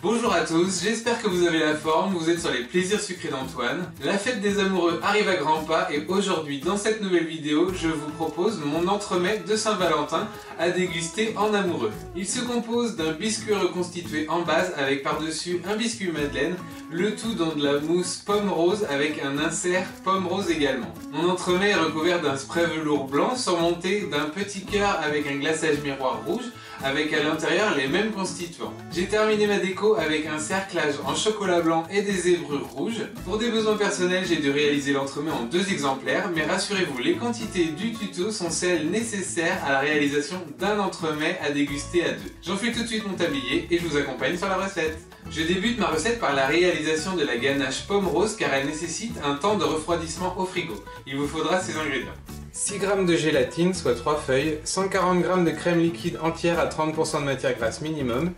Bonjour à tous, j'espère que vous avez la forme, vous êtes sur les plaisirs sucrés d'Antoine. La fête des amoureux arrive à grands pas et aujourd'hui dans cette nouvelle vidéo, je vous propose mon entremets de Saint-Valentin à déguster en amoureux. Il se compose d'un biscuit reconstitué en base avec par-dessus un biscuit madeleine, le tout dans de la mousse pomme rose avec un insert pomme rose également. Mon entremets est recouvert d'un spray velours blanc surmonté d'un petit cœur avec un glaçage miroir rouge avec à l'intérieur les mêmes constituants. J'ai terminé ma déco avec un cerclage en chocolat blanc et des zébrures rouges. Pour des besoins personnels, j'ai dû réaliser l'entremets en 2 exemplaires, mais rassurez-vous, les quantités du tuto sont celles nécessaires à la réalisation d'un entremets à déguster à 2. J'enfile tout de suite mon tablier et je vous accompagne sur la recette. Je débute ma recette par la réalisation de la ganache pomme rose car elle nécessite un temps de refroidissement au frigo. Il vous faudra ces ingrédients. 6 g de gélatine, soit 3 feuilles, 140 g de crème liquide entière à 30% de matière grasse minimum,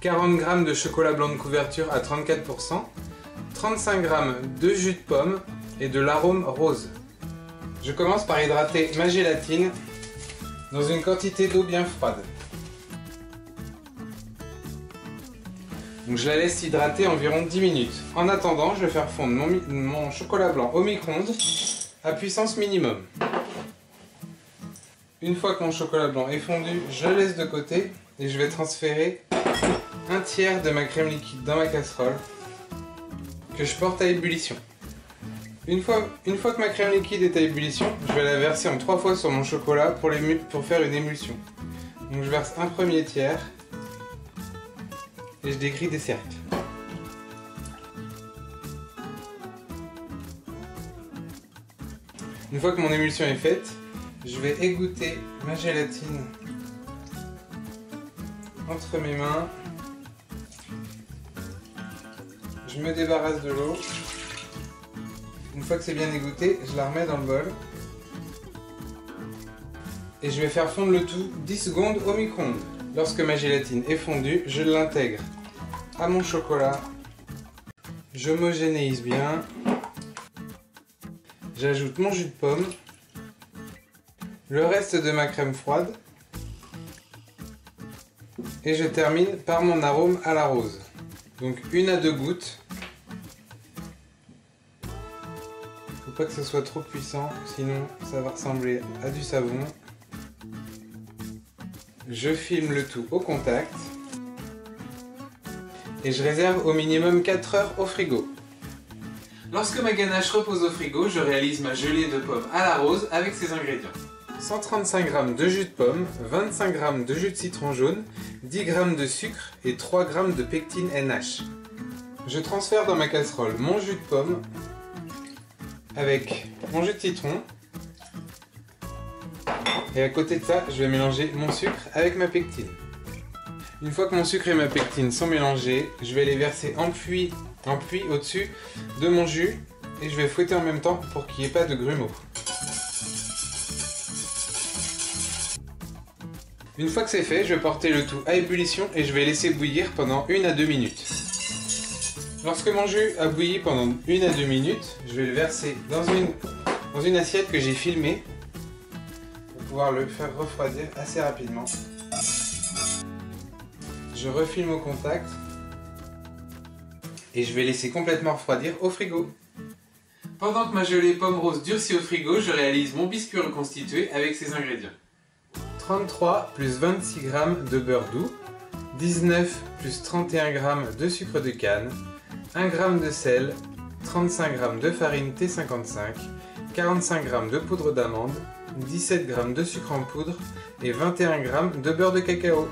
40 g de chocolat blanc de couverture à 34%, 35 g de jus de pomme et de l'arôme rose. Je commence par hydrater ma gélatine dans une quantité d'eau bien froide. Donc je la laisse hydrater environ 10 minutes. En attendant, je vais faire fondre mon chocolat blanc au micro-ondes à puissance minimum. Une fois que mon chocolat blanc est fondu, je laisse de côté et je vais transférer un tiers de ma crème liquide dans ma casserole que je porte à ébullition. Une fois que ma crème liquide est à ébullition, je vais la verser en 3 fois sur mon chocolat pour faire une émulsion. Donc je verse un premier tiers et je décris des cercles. Une fois que mon émulsion est faite, je vais égoutter ma gélatine entre mes mains. Je me débarrasse de l'eau. Une fois que c'est bien égoutté, je la remets dans le bol. Et je vais faire fondre le tout 10 secondes au micro-ondes. Lorsque ma gélatine est fondue, je l'intègre à mon chocolat. J'homogénéise bien. J'ajoute mon jus de pomme. Le reste de ma crème froide et je termine par mon arôme à la rose. Donc 1 à 2 gouttes. Faut pas que ce soit trop puissant, sinon ça va ressembler à du savon. Je filme le tout au contact et je réserve au minimum 4 heures au frigo. Lorsque ma ganache repose au frigo, je réalise ma gelée de pommes à la rose avec ces ingrédients. 135 g de jus de pomme, 25 g de jus de citron jaune, 10 g de sucre et 3 g de pectine NH. Je transfère dans ma casserole mon jus de pomme avec mon jus de citron et à côté de ça, je vais mélanger mon sucre avec ma pectine. Une fois que mon sucre et ma pectine sont mélangés, je vais les verser en puits au-dessus de mon jus et je vais fouetter en même temps pour qu'il n'y ait pas de grumeaux. Une fois que c'est fait, je vais porter le tout à ébullition et je vais laisser bouillir pendant 1 à 2 minutes. Lorsque mon jus a bouilli pendant 1 à 2 minutes, je vais le verser dans une assiette que j'ai filmée pour pouvoir le faire refroidir assez rapidement. Je refilme au contact et je vais laisser complètement refroidir au frigo. Pendant que ma gelée pomme rose durcit au frigo, je réalise mon biscuit reconstitué avec ces ingrédients. 33 plus 26 g de beurre doux, 19 plus 31 g de sucre de canne, 1 g de sel, 35 g de farine T55, 45 g de poudre d'amande, 17 g de sucre en poudre et 21 g de beurre de cacao.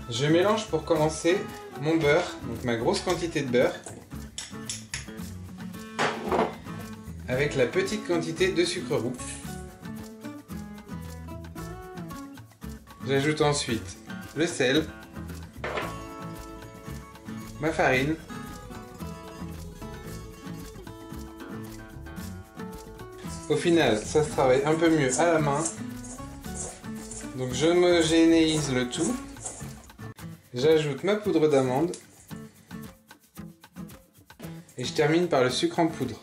Je mélange pour commencer mon beurre, donc ma grosse quantité de beurre, avec la petite quantité de sucre roux. J'ajoute ensuite le sel, ma farine, au final ça se travaille un peu mieux à la main, donc j'homogénéise le tout, j'ajoute ma poudre d'amande et je termine par le sucre en poudre.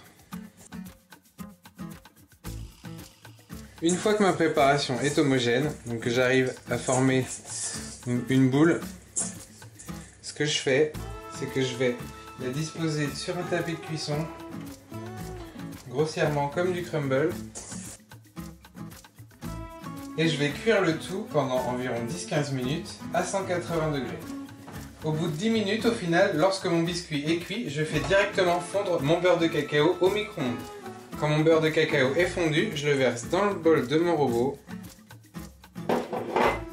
Une fois que ma préparation est homogène, donc que j'arrive à former une boule, ce que je fais, c'est que je vais la disposer sur un tapis de cuisson, grossièrement comme du crumble. Et je vais cuire le tout pendant environ 10-15 minutes à 180 degrés. Au bout de 10 minutes, au final, lorsque mon biscuit est cuit, je fais directement fondre mon beurre de cacao au micro-ondes. Quand mon beurre de cacao est fondu, je le verse dans le bol de mon robot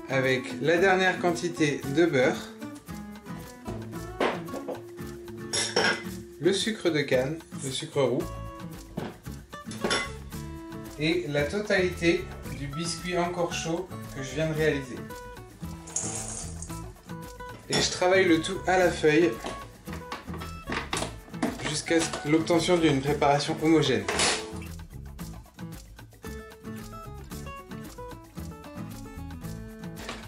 avec la dernière quantité de beurre, le sucre de canne, le sucre roux et la totalité du biscuit encore chaud que je viens de réaliser. Et je travaille le tout à la feuille jusqu'à l'obtention d'une préparation homogène.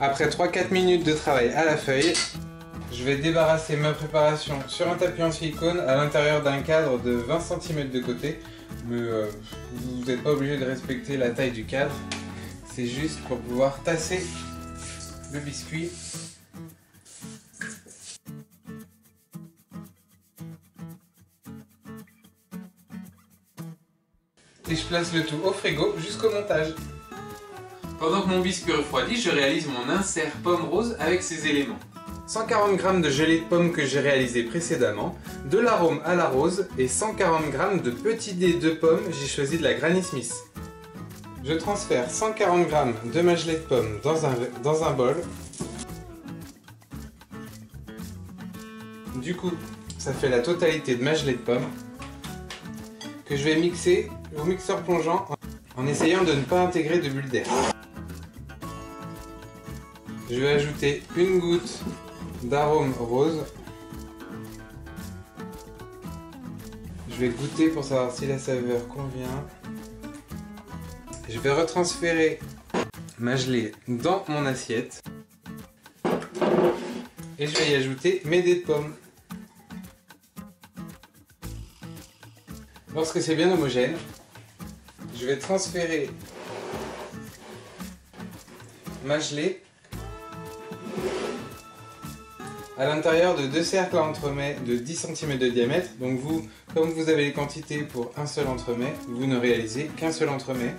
Après 3-4 minutes de travail à la feuille, je vais débarrasser ma préparation sur un tapis en silicone à l'intérieur d'un cadre de 20 cm de côté. Mais vous n'êtes pas obligé de respecter la taille du cadre, c'est juste pour pouvoir tasser le biscuit. Et je place le tout au frigo jusqu'au montage. Pendant que mon biscuit refroidit, je réalise mon insert pomme rose avec ses éléments. 140 g de gelée de pomme que j'ai réalisé précédemment, de l'arôme à la rose et 140 g de petits dés de pommes, j'ai choisi de la Granny Smith. Je transfère 140 g de ma gelée de pomme dans un bol. Du coup, ça fait la totalité de ma gelée de pomme que je vais mixer au mixeur plongeant en essayant de ne pas intégrer de bulles d'air. Je vais ajouter une goutte d'arôme rose. Je vais goûter pour savoir si la saveur convient. Je vais retransférer ma gelée dans mon assiette. Et je vais y ajouter mes dés de pommes. Lorsque c'est bien homogène, je vais transférer ma gelée à l'intérieur de deux cercles à entremets de 10 cm de diamètre. Donc vous, comme vous avez les quantités pour un seul entremet, vous ne réalisez qu'un seul entremet.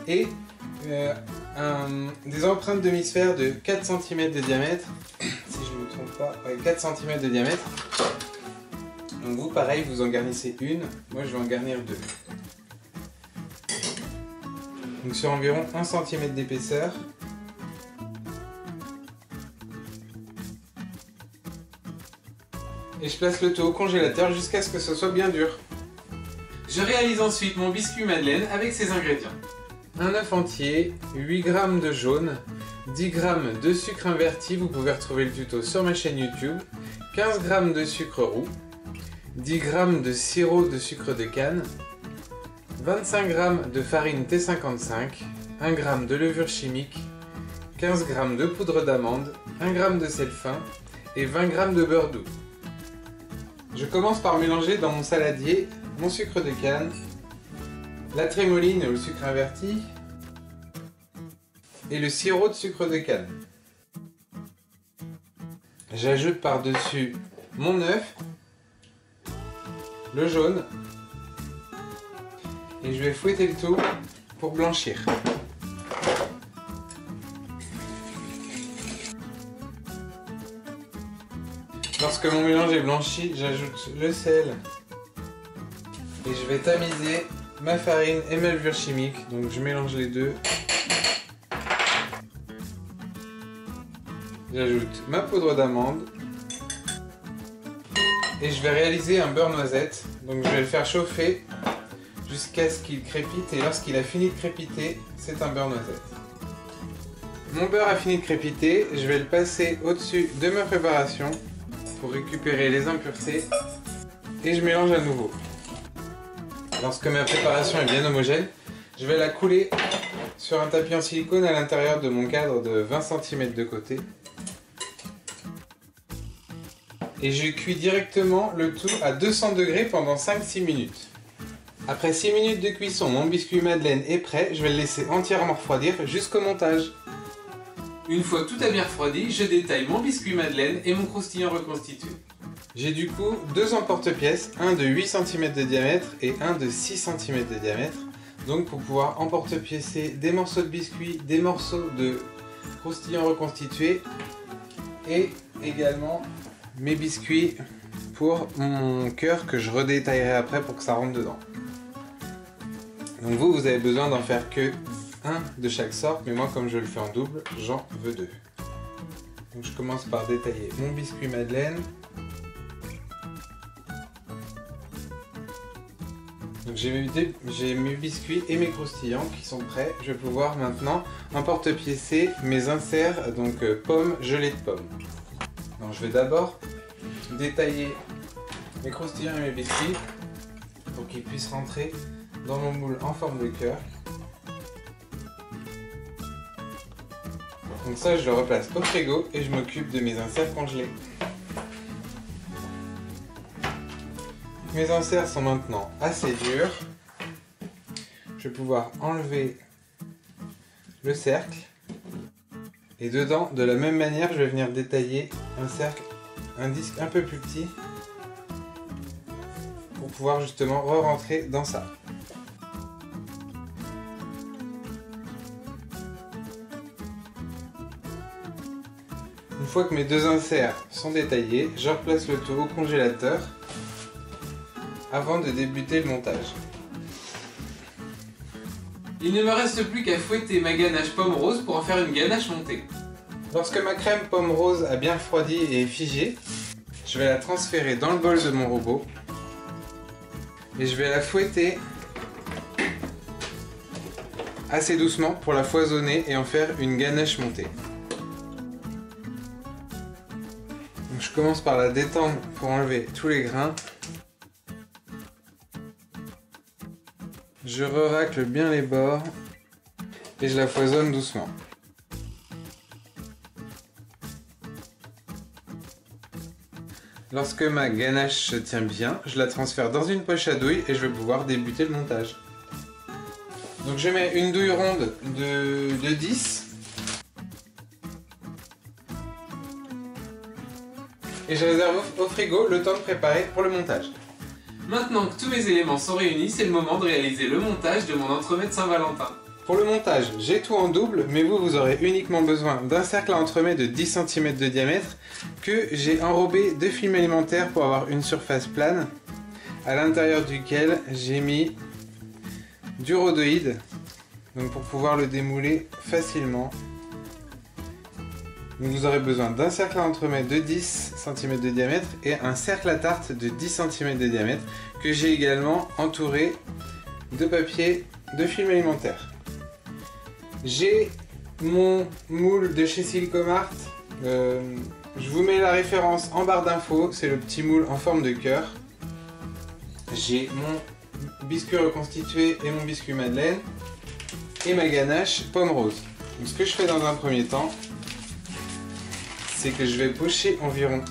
Et des empreintes demi-sphères de 4 cm de diamètre, si je ne me trompe pas, ouais, 4 cm de diamètre. Donc vous, pareil, vous en garnissez une, moi je vais en garnir deux. Donc sur environ 1 cm d'épaisseur. Et je place le tout au congélateur jusqu'à ce que ce soit bien dur. Je réalise ensuite mon biscuit madeleine avec ses ingrédients. Un œuf entier, 8 g de jaune, 10 g de sucre inverti, vous pouvez retrouver le tuto sur ma chaîne YouTube, 15 g de sucre roux, 10 g de sirop de sucre de canne, 25 g de farine T55, 1 g de levure chimique, 15 g de poudre d'amande, 1 g de sel fin et 20 g de beurre doux. Je commence par mélanger dans mon saladier mon sucre de canne, la trémoline ou le sucre inverti et le sirop de sucre de canne. J'ajoute par-dessus mon œuf, le jaune, et je vais fouetter le tout pour blanchir. Lorsque mon mélange est blanchi, j'ajoute le sel et je vais tamiser ma farine et ma levure chimique. Donc je mélange les deux. J'ajoute ma poudre d'amande et je vais réaliser un beurre noisette. Donc je vais le faire chauffer jusqu'à ce qu'il crépite, et lorsqu'il a fini de crépiter, c'est un beurre noisette. Mon beurre a fini de crépiter, je vais le passer au-dessus de ma préparation pour récupérer les impuretés et je mélange à nouveau. Lorsque ma préparation est bien homogène, je vais la couler sur un tapis en silicone à l'intérieur de mon cadre de 20 cm de côté. Et je cuis directement le tout à 200 degrés pendant 5-6 minutes. Après 6 minutes de cuisson, mon biscuit madeleine est prêt, je vais le laisser entièrement refroidir jusqu'au montage. Une fois tout a bien refroidi, je détaille mon biscuit madeleine et mon croustillant reconstitué. J'ai du coup deux emporte-pièces, un de 8 cm de diamètre et un de 6 cm de diamètre. Donc pour pouvoir emporte-piécer des morceaux de biscuits, des morceaux de croustillants reconstitués et également mes biscuits pour mon cœur que je redétaillerai après pour que ça rentre dedans. Donc vous avez besoin d'en faire que un de chaque sorte, mais moi comme je le fais en double, j'en veux deux. Donc je commence par détailler mon biscuit madeleine. Donc j'ai mes biscuits et mes croustillants qui sont prêts. Je vais pouvoir maintenant emporte-piécer mes inserts, donc pommes, gelée de pommes. Donc je vais d'abord détailler mes croustillants et mes biscuits pour qu'ils puissent rentrer dans mon moule en forme de cœur. Donc ça je le replace au frigo et je m'occupe de mes inserts congelés. Mes inserts sont maintenant assez durs. Je vais pouvoir enlever le cercle. Et dedans, de la même manière, je vais venir détailler un cercle, un disque un peu plus petit pour pouvoir justement re-rentrer dans ça. Une fois que mes deux inserts sont détaillés, je replace le tout au congélateur avant de débuter le montage. Il ne me reste plus qu'à fouetter ma ganache pomme rose pour en faire une ganache montée. Lorsque ma crème pomme rose a bien refroidi et est figée, je vais la transférer dans le bol de mon robot et je vais la fouetter assez doucement pour la foisonner et en faire une ganache montée. Donc je commence par la détendre pour enlever tous les grains. Je racle bien les bords et je la foisonne doucement. Lorsque ma ganache se tient bien, je la transfère dans une poche à douille et je vais pouvoir débuter le montage. Donc je mets une douille ronde de 10 et je réserve au frigo le temps de préparer pour le montage. Maintenant que tous mes éléments sont réunis, c'est le moment de réaliser le montage de mon entremets de Saint-Valentin. Pour le montage, j'ai tout en double, mais vous aurez uniquement besoin d'un cercle à entremets de 10 cm de diamètre que j'ai enrobé de film alimentaire pour avoir une surface plane, à l'intérieur duquel j'ai mis du rhodoïde, donc pour pouvoir le démouler facilement. Donc vous aurez besoin d'un cercle à entremets de 10 cm de diamètre et un cercle à tarte de 10 cm de diamètre que j'ai également entouré de papier de film alimentaire. J'ai mon moule de chez Silicomart, je vous mets la référence en barre d'infos, c'est le petit moule en forme de cœur. J'ai mon biscuit reconstitué et mon biscuit madeleine et ma ganache pomme rose. Donc ce que je fais dans un premier temps, c'est que je vais pocher environ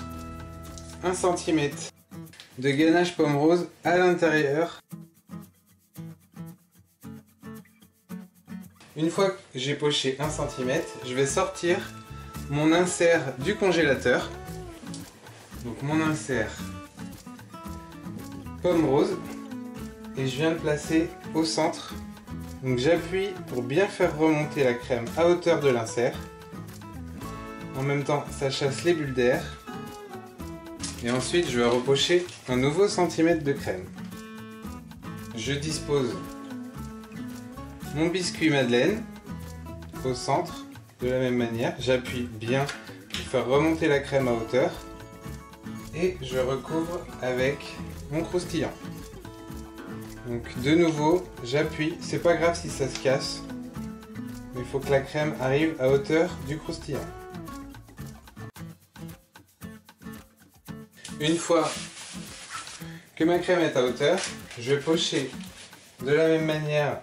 1 cm de ganache pomme rose à l'intérieur. Une fois que j'ai poché 1 cm, je vais sortir mon insert du congélateur. Donc mon insert pomme rose et je viens le placer au centre. Donc j'appuie pour bien faire remonter la crème à hauteur de l'insert. En même temps, ça chasse les bulles d'air. Et ensuite, je vais repocher un nouveau centimètre de crème. Je dispose mon biscuit madeleine au centre de la même manière. J'appuie bien pour faire remonter la crème à hauteur. Et je recouvre avec mon croustillant. Donc de nouveau, j'appuie. C'est pas grave si ça se casse. Mais il faut que la crème arrive à hauteur du croustillant. Une fois que ma crème est à hauteur, je vais pocher de la même manière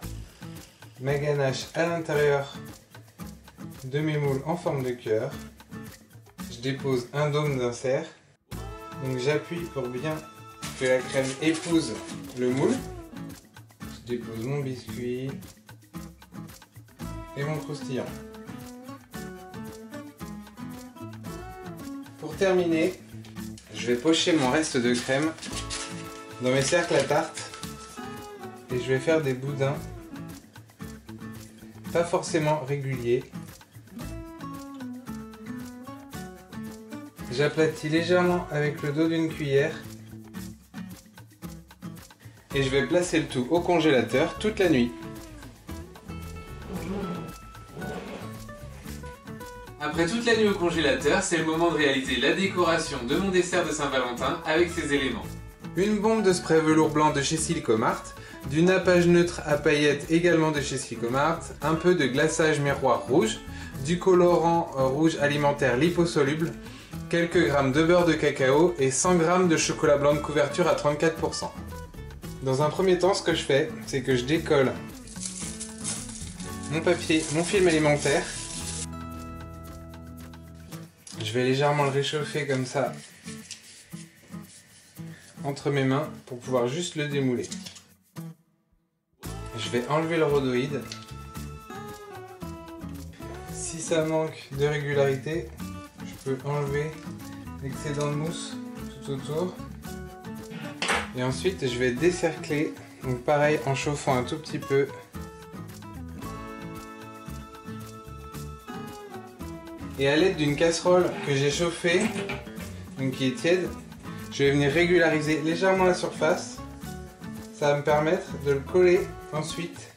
ma ganache à l'intérieur de mes moules en forme de cœur. Je dépose un dôme d'insert. Donc j'appuie pour bien que la crème épouse le moule. Je dépose mon biscuit et mon croustillant. Pour terminer, je vais pocher mon reste de crème dans mes cercles à tarte et je vais faire des boudins, pas forcément réguliers. J'aplatis légèrement avec le dos d'une cuillère et je vais placer le tout au congélateur toute la nuit. Après toute la nuit au congélateur, c'est le moment de réaliser la décoration de mon dessert de Saint-Valentin avec ces éléments. Une bombe de spray velours blanc de chez Silicomart, du nappage neutre à paillettes également de chez Silicomart, un peu de glaçage miroir rouge, du colorant rouge alimentaire liposoluble, quelques grammes de beurre de cacao et 100 g de chocolat blanc de couverture à 34%. Dans un premier temps, ce que je fais, c'est que je décolle mon film alimentaire. Je vais légèrement le réchauffer comme ça entre mes mains pour pouvoir juste le démouler. Je vais enlever le rhodoïde. Si ça manque de régularité, je peux enlever l'excédent de mousse tout autour. Et ensuite je vais décercler, donc pareil en chauffant un tout petit peu. Et à l'aide d'une casserole que j'ai chauffée, donc qui est tiède, je vais venir régulariser légèrement la surface. Ça va me permettre de le coller ensuite.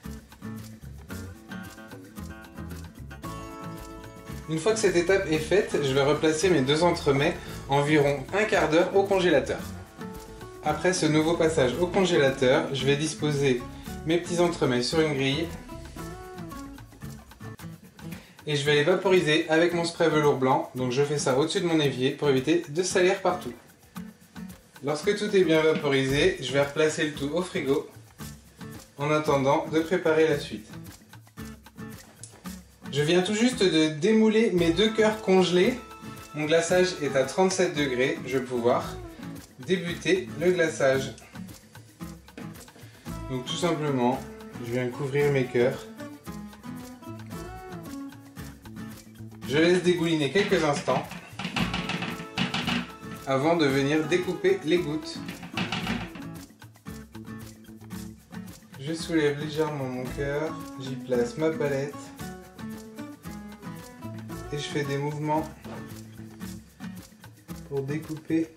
Une fois que cette étape est faite, je vais replacer mes deux entremets environ un quart d'heure au congélateur. Après ce nouveau passage au congélateur, je vais disposer mes petits entremets sur une grille et je vais les vaporiser avec mon spray velours blanc. Donc je fais ça au-dessus de mon évier pour éviter de salir partout. Lorsque tout est bien vaporisé, je vais replacer le tout au frigo en attendant de préparer la suite. Je viens tout juste de démouler mes deux cœurs congelés. Mon glaçage est à 37 degrés. Je vais pouvoir débuter le glaçage. Donc tout simplement, je viens couvrir mes cœurs. Je laisse dégouliner quelques instants avant de venir découper les gouttes. Je soulève légèrement mon cœur, j'y place ma palette et je fais des mouvements pour découper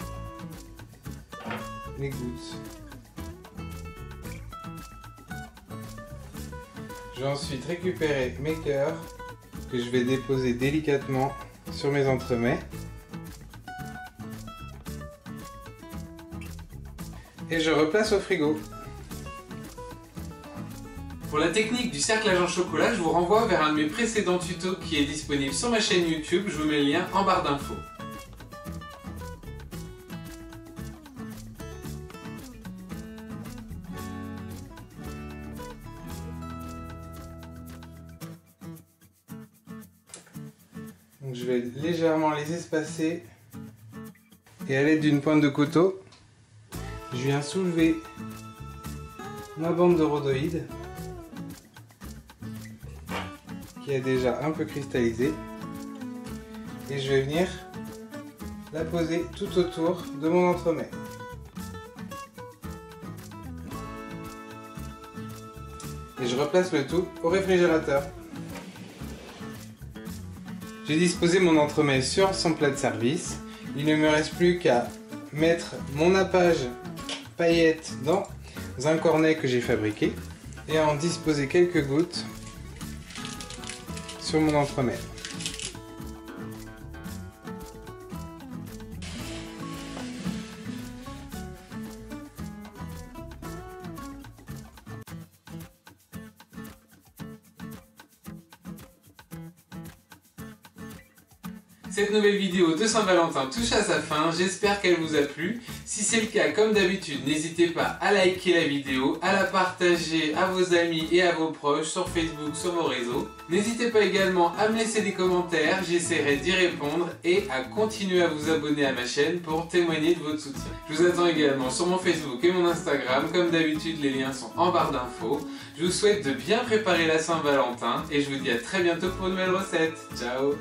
les gouttes. Je vais ensuite récupérer mes cœurs que je vais déposer délicatement sur mes entremets. Et je replace au frigo. Pour la technique du cerclage en chocolat, je vous renvoie vers un de mes précédents tutos qui est disponible sur ma chaîne YouTube. Je vous mets le lien en barre d'infos. Donc je vais légèrement les espacer et à l'aide d'une pointe de couteau, je viens soulever ma bande de rhodoïde qui est déjà un peu cristallisée et je vais venir la poser tout autour de mon entremets. Et je replace le tout au réfrigérateur. J'ai disposé mon entremets sur son plat de service. Il ne me reste plus qu'à mettre mon nappage paillettes dans un cornet que j'ai fabriqué et à en disposer quelques gouttes sur mon entremets. Cette nouvelle vidéo de Saint-Valentin touche à sa fin, j'espère qu'elle vous a plu. Si c'est le cas, comme d'habitude, n'hésitez pas à liker la vidéo, à la partager à vos amis et à vos proches sur Facebook, sur vos réseaux. N'hésitez pas également à me laisser des commentaires, j'essaierai d'y répondre et à continuer à vous abonner à ma chaîne pour témoigner de votre soutien. Je vous attends également sur mon Facebook et mon Instagram, comme d'habitude les liens sont en barre d'infos. Je vous souhaite de bien préparer la Saint-Valentin et je vous dis à très bientôt pour une nouvelle recette. Ciao!